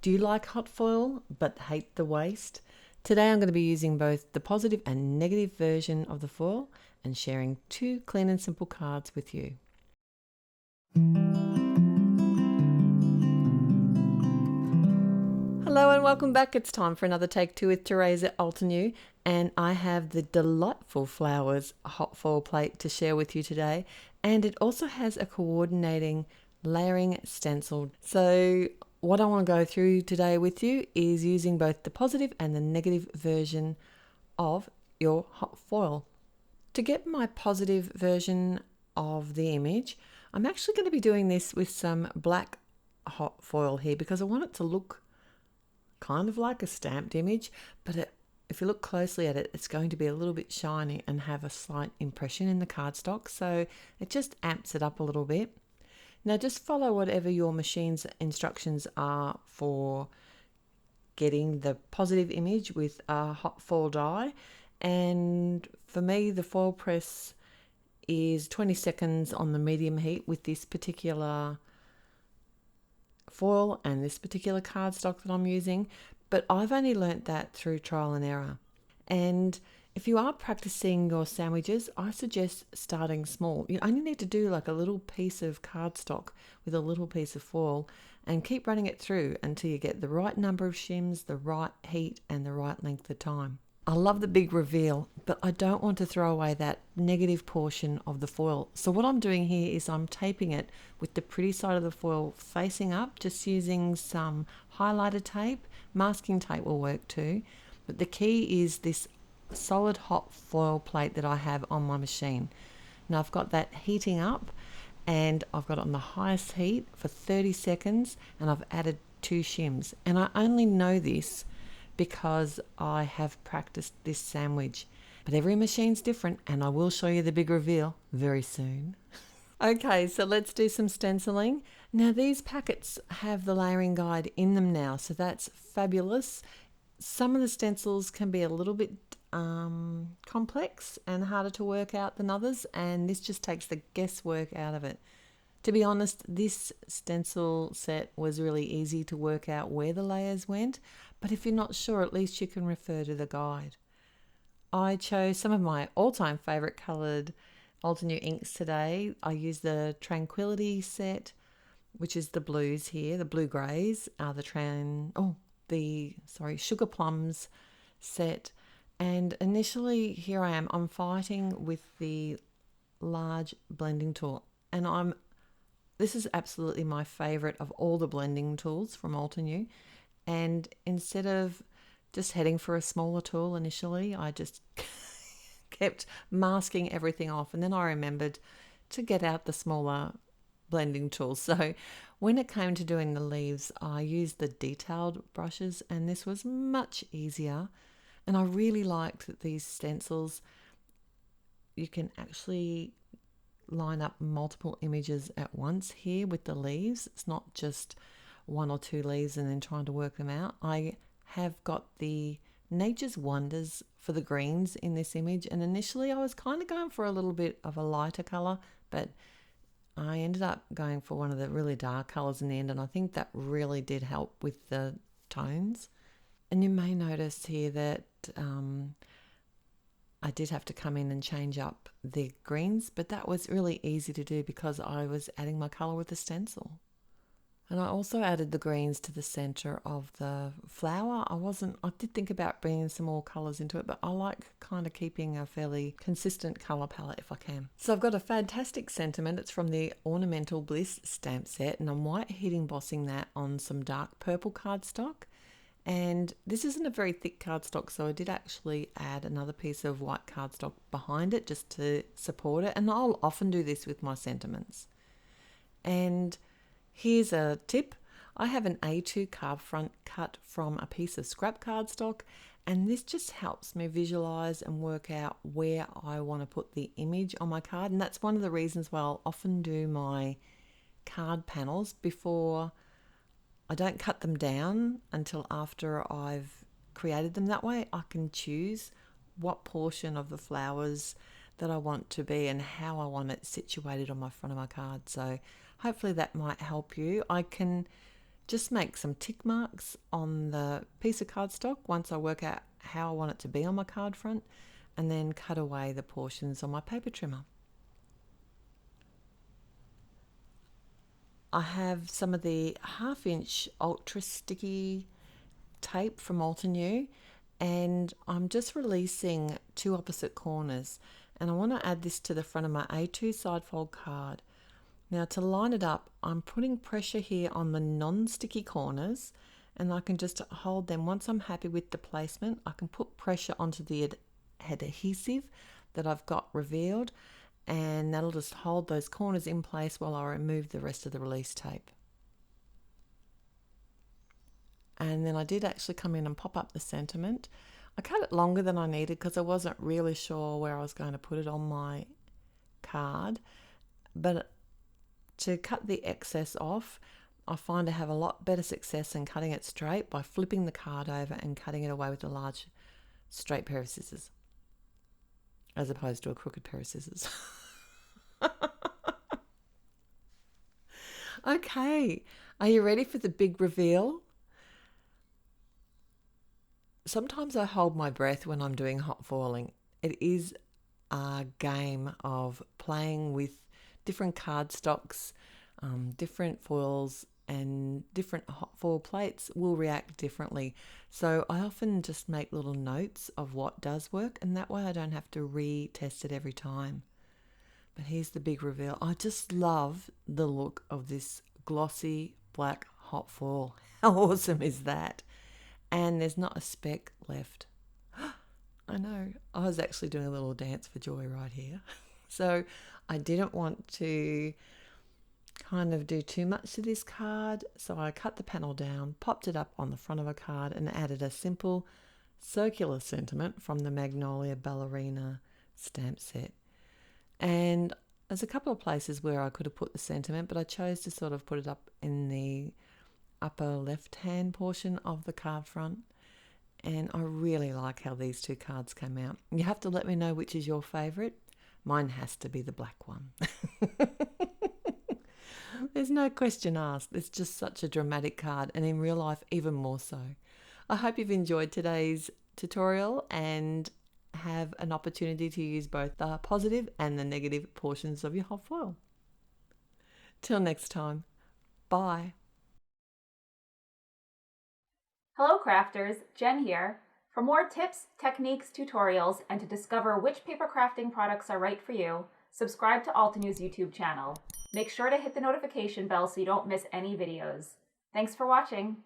Do you like hot foil but hate the waste? Today I'm going to be using both the positive and negative version of the foil and sharing 2 clean and simple cards with you. Hello and welcome back. It's time for another Take 2 with Therese at Altenew, and I have the delightful flowers hot foil plate to share with you today, and it also has a coordinating layering stencil. So what I want to go through today with you is using both the positive and the negative version of your hot foil. To get my positive version of the image, I'm actually going to be doing this with some black hot foil here because I want it to look kind of like a stamped image, but if you look closely at it, it's going to be a little bit shiny and have a slight impression in the cardstock, so it just amps it up a little bit. Now just follow whatever your machine's instructions are for getting the positive image with a hot foil die, and for me the foil press is 20 seconds on the medium heat with this particular foil and this particular cardstock that I'm using, but I've only learnt that through trial and error. And if you are practicing your sandwiches, I suggest starting small. You only need to do like a little piece of cardstock with a little piece of foil and keep running it through until you get the right number of shims, the right heat and the right length of time. I love the big reveal, but I don't want to throw away that negative portion of the foil. So what I'm doing here is I'm taping it with the pretty side of the foil facing up, just using some highlighter tape. Masking tape will work too, but the key is this solid hot foil plate that I have on my machine. Now I've got that heating up and I've got it on the highest heat for 30 seconds and I've added 2 shims, and I only know this because I have practiced this sandwich, but every machine's different and I will show you the big reveal very soon. Okay, so let's do some stenciling. Now these packets have the layering guide in them now, so that's fabulous. Some of the stencils can be a little bit complex and harder to work out than others, and this just takes the guesswork out of it. To be honest, this stencil set was really easy to work out where the layers went, but if you're not sure, at least you can refer to the guide. I chose some of my all-time favorite colored Altenew inks today. I used the Tranquility set, which is the blues here, the blue grays, the Sugarplums set. And initially, here I am, I'm fighting with the large blending tool, and this is absolutely my favorite of all the blending tools from Altenew. And instead of just heading for a smaller tool initially, I just kept masking everything off, and then I remembered to get out the smaller blending tools. So when it came to doing the leaves, I used the detailed brushes, and this was much easier. And I really liked that these stencils, you can actually line up multiple images at once here with the leaves. It's not just 1 or 2 leaves and then trying to work them out. I have got the Nature's Wonders for the greens in this image, and initially I was kind of going for a little bit of a lighter color, but I ended up going for one of the really dark colors in the end, and I think that really did help with the tones. And you may notice here that I did have to come in and change up the greens, but that was really easy to do because I was adding my color with the stencil. And I also added the greens to the center of the flower. I did think about bringing some more colors into it, but I like kind of keeping a fairly consistent color palette if I can. So I've got a fantastic sentiment. It's from the Ornamental Bliss stamp set, and I'm white heat embossing that on some dark purple cardstock. And this isn't a very thick cardstock, so I did actually add another piece of white cardstock behind it just to support it. And I'll often do this with my sentiments. And here's a tip. I have an A2 carve front cut from a piece of scrap cardstock, and this just helps me visualize and work out where I want to put the image on my card. And that's one of the reasons why I'll often do my card panels before. I don't cut them down until after I've created them. That way I can choose what portion of the flowers that I want to be and how I want it situated on my front of my card. So hopefully that might help you. I can just make some tick marks on the piece of cardstock once I work out how I want it to be on my card front, and then cut away the portions on my paper trimmer. I have some of the 1/2 inch ultra sticky tape from Altenew, and I'm just releasing 2 opposite corners, and I want to add this to the front of my A2 side fold card. Now to line it up, I'm putting pressure here on the non-sticky corners, and I can just hold them. Once I'm happy with the placement, I can put pressure onto the adhesive that I've got revealed, and that'll just hold those corners in place while I remove the rest of the release tape. And then I did actually come in and pop up the sentiment. I cut it longer than I needed because I wasn't really sure where I was going to put it on my card, but to cut the excess off, I find I have a lot better success in cutting it straight by flipping the card over and cutting it away with a large straight pair of scissors, as opposed to a crooked pair of scissors. Okay, are you ready for the big reveal? Sometimes I hold my breath when I'm doing hot foiling. It is a game of playing with different cardstocks, different foils, and different hot foil plates will react differently. So I often just make little notes of what does work, and that way I don't have to retest it every time. But here's the big reveal. I just love the look of this glossy black hot foil. How awesome is that? And there's not a speck left. I know, I was actually doing a little dance for joy right here. So I didn't want to kind of do too much to this card, so I cut the panel down, popped it up on the front of a card, and added a simple circular sentiment from the Magnolia Ballerina stamp set. And there's a couple of places where I could have put the sentiment, but I chose to sort of put it up in the upper left-hand portion of the card front. And I really like how these 2 cards came out. You have to let me know which is your favourite. Mine has to be the black one. There's no question asked. It's just such a dramatic card, and in real life even more so. I hope you've enjoyed today's tutorial and have an opportunity to use both the positive and the negative portions of your hot foil. Till next time, bye. Hello crafters, Jen here. For more tips, techniques, tutorials, and to discover which paper crafting products are right for you, subscribe to Altenew's YouTube channel. Make sure to hit the notification bell so you don't miss any videos. Thanks for watching.